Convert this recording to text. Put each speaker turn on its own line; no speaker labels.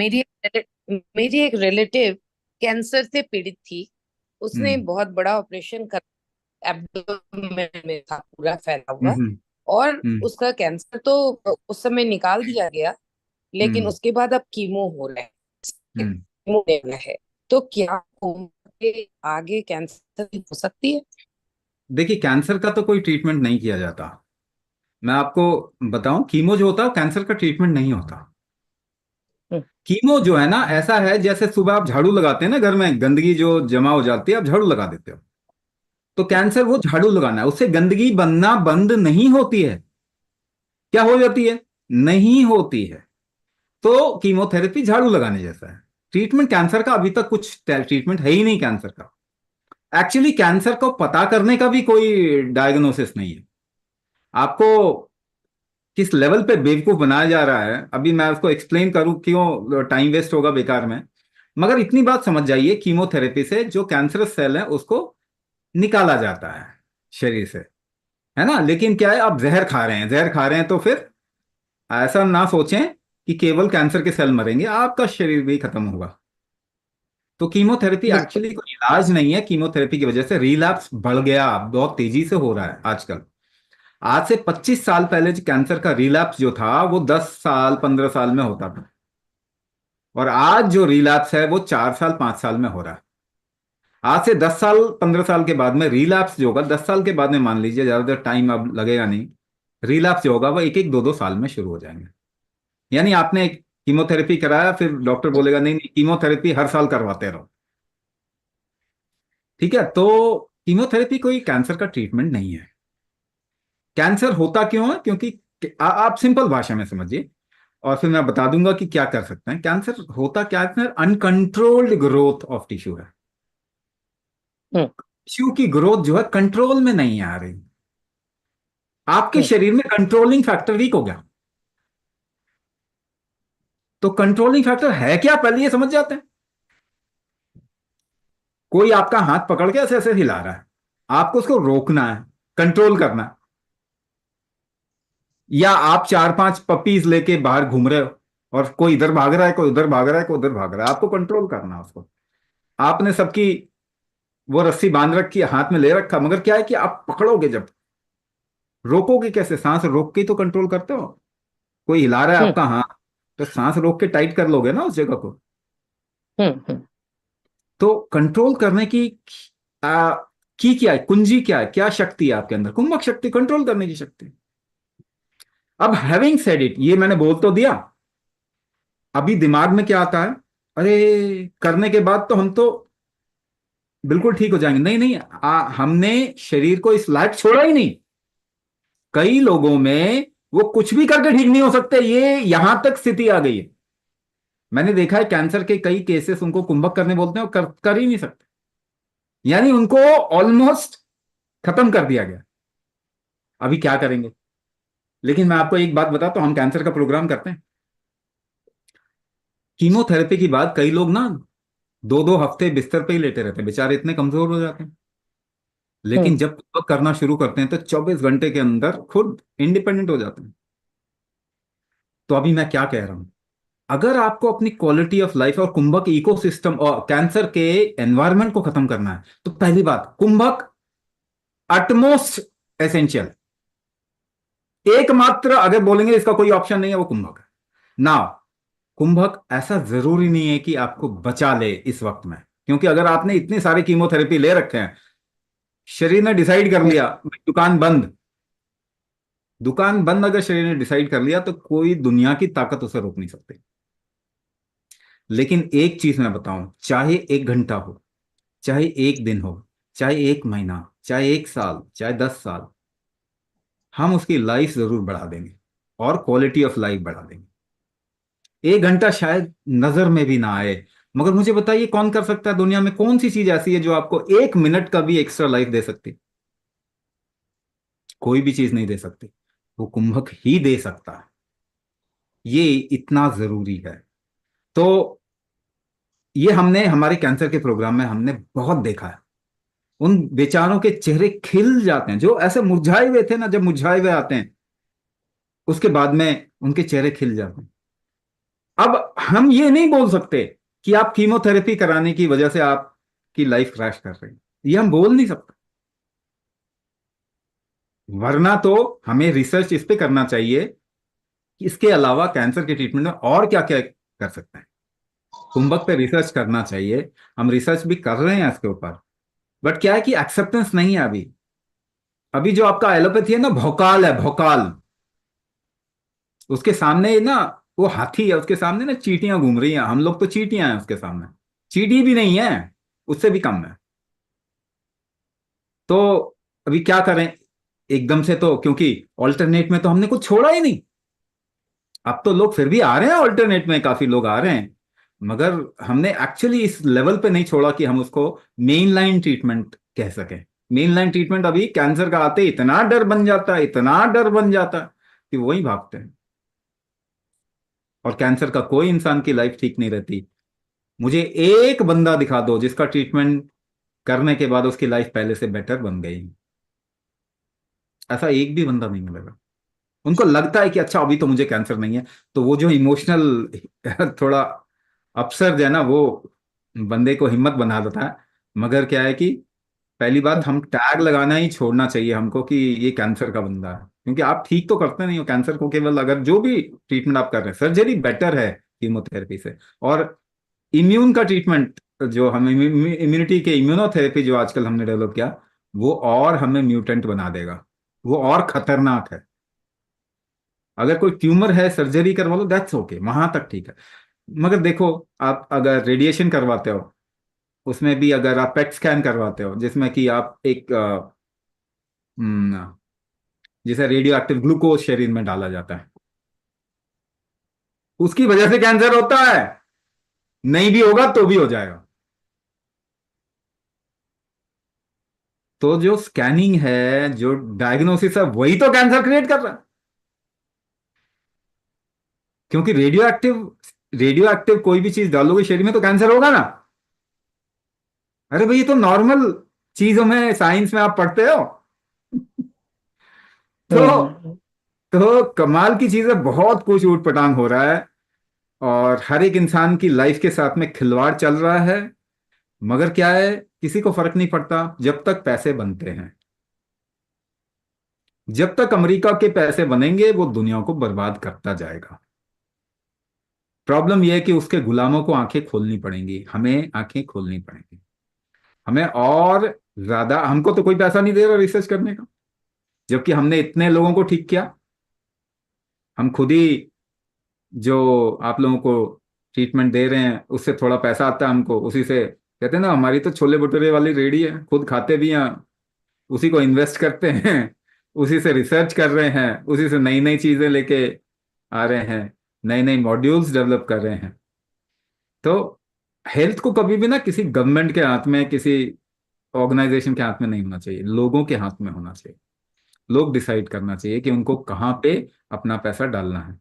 मेरी मेरी एक रिलेटिव कैंसर से पीड़ित थी। उसने
हम्म।
बहुत बड़ा ऑपरेशन कर, एब्डोमेन में था पूरा फैला हुआ।
हम्म।
और
हम्म।
उसका कैंसर तो उस समय निकाल दिया गया, लेकिन
हम्म।
उसके बाद अब कीमो हो रहा है,
हम्म।
कीमो देना है। तो क्या उम्र आगे कैंसर हो सकती है?
देखिए, कैंसर का तो कोई ट्रीटमेंट नहीं किया जाता। मैं आपको बताऊं, कीमो जो होता है कैंसर का ट्रीटमेंट नहीं होता।
हम्म।
कीमो जो है ना, ऐसा है जैसे सुबह आप झाड़ू लगाते हैं ना, घर में गंदगी जो जमा हो जाती है आप झाड़ू लगा देते हो। तो कैंसर वो झाड़ू लगाना है, उससे गंदगी बनना बंद नहीं होती है। क्या हो जाती है? नहीं होती है। तो कीमोथेरेपी झाड़ू लगाने जैसा है। ट्रीटमेंट कैंसर का अभी तक कुछ ट्रीटमेंट है ही नहीं कैंसर का। एक्चुअली कैंसर को पता करने का भी कोई डायग्नोसिस नहीं है। आपको किस लेवल पे बेवकूफ बनाया जा रहा है, अभी मैं उसको एक्सप्लेन करूं क्यों टाइम वेस्ट होगा बेकार में। मगर इतनी बात समझ जाइए, कीमोथेरेपी से जो कैंसरस सेल है उसको निकाला जाता है शरीर से, है ना। लेकिन क्या है, आप जहर खा रहे हैं, जहर खा रहे हैं तो फिर ऐसा ना सोचें कि केवल कैंसर के सेल मरेंगे, आपका शरीर भी खत्म होगा। तो कीमोथेरेपी
बिल्कुल।
एक्चुअली कोई इलाज नहीं है। कीमोथेरेपी की वजह से रिलैप्स बढ़ गया, बहुत तेजी से हो रहा है आजकल। आज से 25 साल पहले जो कैंसर का रिलैप्स जो था वो 10 साल 15 साल में होता था। और आज जो रिलैप्स है वो 4 साल 5 साल में हो रहा है। आज से 10 साल 15 साल के बाद में रिलैप्स जो होगा, 10 साल के बाद में मान लीजिए, ज्यादातर टाइम अब लगेगा नहीं। रिलैप्स जो होगा वो एक एक दो दो साल में शुरू हो जाएंगे। यानी आपने कीमोथेरेपी कराया, फिर डॉक्टर बोलेगा नहीं नहीं, कीमोथेरेपी हर साल करवाते रहो। ठीक है, तो कीमोथेरेपी कोई कैंसर का ट्रीटमेंट नहीं है। कैंसर होता क्यों है? क्योंकि आप सिंपल भाषा में समझिए, और फिर मैं बता दूंगा कि क्या कर सकते हैं। कैंसर होता क्या है? अनकंट्रोल्ड ग्रोथ ऑफ टिश्यू है।
हम्म।
टिश्यू की ग्रोथ जो है कंट्रोल में नहीं आ रही। आपके
हम्म।
शरीर में कंट्रोलिंग फैक्टर वीक हो गया। तो कंट्रोलिंग फैक्टर है क्या, पहले ये समझ जाते हैं। कोई आपका हाथ पकड़ के ऐसे ऐसे हिला रहा है, आपको उसको रोकना है, कंट्रोल करना है। या आप 4 5 पपीज लेके बाहर घूम रहे हो, और कोई इधर भाग रहा है, कोई उधर भाग रहा है, कोई उधर भाग रहा है, आपको कंट्रोल करना है उसको। आपने सबकी वो रस्सी बांध रखी है, हाथ में ले रखा, मगर क्या है कि आप पकड़ोगे जब, रोकोगे कैसे? सांस रोक के ही तो कंट्रोल करते हो। कोई हिला रहा है
हम्म।
आपका हाथ, तो सांस रोक के टाइट कर लोगे ना उस जगह को।
हम्म।
तो कंट्रोल करने आ, की क्या है, कुंजी क्या है, क्या शक्ति है आपके अंदर? कुंभक शक्ति, कंट्रोल करने की शक्ति। अब हैविंग सेड इट, ये मैंने बोल तो दिया। अभी दिमाग में क्या आता है? अरे, करने के बाद तो हम तो बिल्कुल ठीक हो जाएंगे। नहीं नहीं, हमने शरीर को इस लायक छोड़ा ही नहीं। कई लोगों में वो कुछ भी करके ठीक नहीं हो सकते, ये यहां तक स्थिति आ गई है। मैंने देखा है कैंसर के कई केसेस, उनको कुंभक करने बोलते हैं और कर ही नहीं सकते। यानी उनको ऑलमोस्ट खत्म कर दिया गया। अभी क्या करेंगे? लेकिन मैं आपको एक बात बताता हूं, हम कैंसर का प्रोग्राम करते हैं। कीमोथेरेपी की बाद कई लोग ना 2 2 हफ्ते बिस्तर पे ही लेटे रहते हैं, बेचारे इतने कमजोर हो जाते हैं। लेकिन
हम्म।
जब कुंभक करना शुरू करते हैं तो 24 घंटे के अंदर खुद इंडिपेंडेंट हो जाते हैं। तो अभी मैं क्या कह रहा हूं, अगर आपको अपनी क्वालिटी ऑफ लाइफ और कुंभक इकोसिस्टम और कैंसर के एनवायरनमेंट को खत्म करना है, तो पहली बात, कुंभक अटमोस्ट एसेंशियल, एकमात्र अगर बोलेंगे इसका कोई ऑप्शन नहीं है, वो कुंभक है ना। कुंभक ऐसा जरूरी नहीं है कि आपको बचा ले इस वक्त में, क्योंकि अगर आपने इतने सारे कीमोथेरेपी ले रखे हैं, शरीर ने डिसाइड कर लिया दुकान बंद, दुकान बंद अगर शरीर ने डिसाइड कर लिया तो कोई दुनिया की ताकत उसे रोक नहीं सकती। लेकिन एक चीज मैं बताऊं, चाहे 1 घंटा हो, चाहे 1 दिन हो, चाहे 1 महीना, चाहे 1 साल, चाहे 10 साल, हम उसकी लाइफ जरूर बढ़ा देंगे, और क्वालिटी ऑफ लाइफ बढ़ा देंगे। 1 घंटा शायद नजर में भी ना आए, मगर मुझे बताइए कौन कर सकता है? दुनिया में कौन सी चीज ऐसी है जो आपको 1 मिनट का भी एक्स्ट्रा लाइफ दे सकती? कोई भी चीज नहीं दे सकती, वो कुंभक ही दे सकता है। ये इतना जरूरी है। तो ये हमने हमारे कैंसर के प्रोग्राम में हमने बहुत देखा है। उन बेचारों के चेहरे खिल जाते हैं, जो ऐसे मुरझाए हुए थे ना, जब मुरझाए हुए आते हैं उसके बाद में उनके चेहरे खिल जाते हैं। अब हम ये नहीं बोल सकते कि आप कीमोथेरेपी कराने की वजह से आपकी लाइफ क्रैश कर रही है, ये हम बोल नहीं सकते। वरना तो हमें रिसर्च इस पे करना चाहिए कि इसके अलावा कैंसर के ट्रीटमेंट में और क्या क्या कर सकते हैं। कुंभक पे रिसर्च करना चाहिए। हम रिसर्च भी कर रहे हैं इसके ऊपर, बट क्या है कि एक्सेप्टेंस नहीं है अभी। अभी जो आपका एलोपैथी है ना, भौकाल है, भौकाल। उसके सामने ना, वो हाथी है, उसके सामने ना चींटियां घूम रही हैं। हम लोग तो चींटियां हैं उसके सामने। चींटी भी नहीं है, उससे भी कम है। तो अभी क्या करें एकदम से, तो क्योंकि ऑल्टरनेट में तो हमने कुछ छोड़ा ही नहीं। अब तो लोग फिर भी आ रहे हैं ऑल्टरनेट में, काफी लोग आ रहे हैं, मगर हमने एक्चुअली इस लेवल पे नहीं छोड़ा कि हम उसको मेन लाइन ट्रीटमेंट कह सकें। मेन लाइन ट्रीटमेंट अभी कैंसर का आते ही इतना डर बन जाता है, इतना डर बन जाता है कि वही भागते हैं। और कैंसर का कोई इंसान की लाइफ ठीक नहीं रहती। मुझे एक बंदा दिखा दो जिसका ट्रीटमेंट करने के बाद उसकी लाइफ पहले से बेटर बन गई। ऐसा एक भी बंदा नहीं मिलेगा। उनको लगता है कि अच्छा अभी तो मुझे कैंसर नहीं है, तो वो जो इमोशनल थोड़ा अपसर्ज है ना, वो बंदे को हिम्मत बना देता है। मगर क्या है कि पहली बात, हम टैग लगाना ही छोड़ना चाहिए हमको कि ये कैंसर का बंदा है, क्योंकि आप ठीक तो करते नहीं हो कैंसर को। केवल अगर जो भी ट्रीटमेंट आप कर रहे हैं, सर्जरी बेटर है कीमोथेरेपी से। और इम्यून का ट्रीटमेंट, जो हम इम्यूनिटी के इम्यूनोथेरेपी जो आजकल हमने डेवलप किया, वो और हमें म्यूटेंट बना देगा, वो और खतरनाक है। अगर कोई ट्यूमर है, सर्जरी करवा लो, दैट्स ओके, वहां तक ठीक है। मगर देखो, आप अगर रेडिएशन करवाते हो, उसमें भी अगर आप पेट स्कैन करवाते हो, जिसमें कि आप एक जिसे रेडियो एक्टिव ग्लूकोज शरीर में डाला जाता है, उसकी वजह से कैंसर होता है। नहीं भी होगा तो भी हो जाएगा। तो जो स्कैनिंग है, जो डायग्नोसिस है, वही तो कैंसर क्रिएट कर रहा है। क्योंकि रेडियो एक्टिव कोई भी चीज डालोगे शरीर में तो कैंसर होगा ना। अरे भाई, ये तो नॉर्मल चीजों में, साइंस में आप पढ़ते हो। तो
हम्म।
तो कमाल की चीज है, बहुत कुछ ऊट पटांग हो रहा है। और हर एक इंसान की लाइफ के साथ में खिलवाड़ चल रहा है। मगर क्या है, किसी को फर्क नहीं पड़ता जब तक पैसे बनते हैं। जब तक अमेरिका के पैसे बनेंगे, वो दुनिया को बर्बाद करता जाएगा। प्रॉब्लम यह है कि उसके गुलामों को आंखें खोलनी पड़ेंगी, हमें आंखें खोलनी पड़ेंगी। हमें और ज्यादा, हमको तो कोई पैसा नहीं दे रहा रिसर्च करने का, जबकि हमने इतने लोगों को ठीक किया। हम खुद ही जो आप लोगों को ट्रीटमेंट दे रहे हैं, उससे थोड़ा पैसा आता है हमको, उसी से कहते हैं ना, हमारी तो छोले भटूरे वाली रेडी है, खुद खाते भी हैं, उसी को इन्वेस्ट करते हैं, उसी से रिसर्च कर रहे हैं, उसी से नई नई चीजें लेके आ रहे हैं, नए नए मॉड्यूल्स डेवलप कर रहे हैं। तो हेल्थ को कभी भी ना किसी गवर्नमेंट के हाथ में, किसी ऑर्गेनाइजेशन के हाथ में नहीं होना चाहिए, लोगों के हाथ में होना चाहिए। लोग डिसाइड करना चाहिए कि उनको कहाँ पे अपना पैसा डालना है।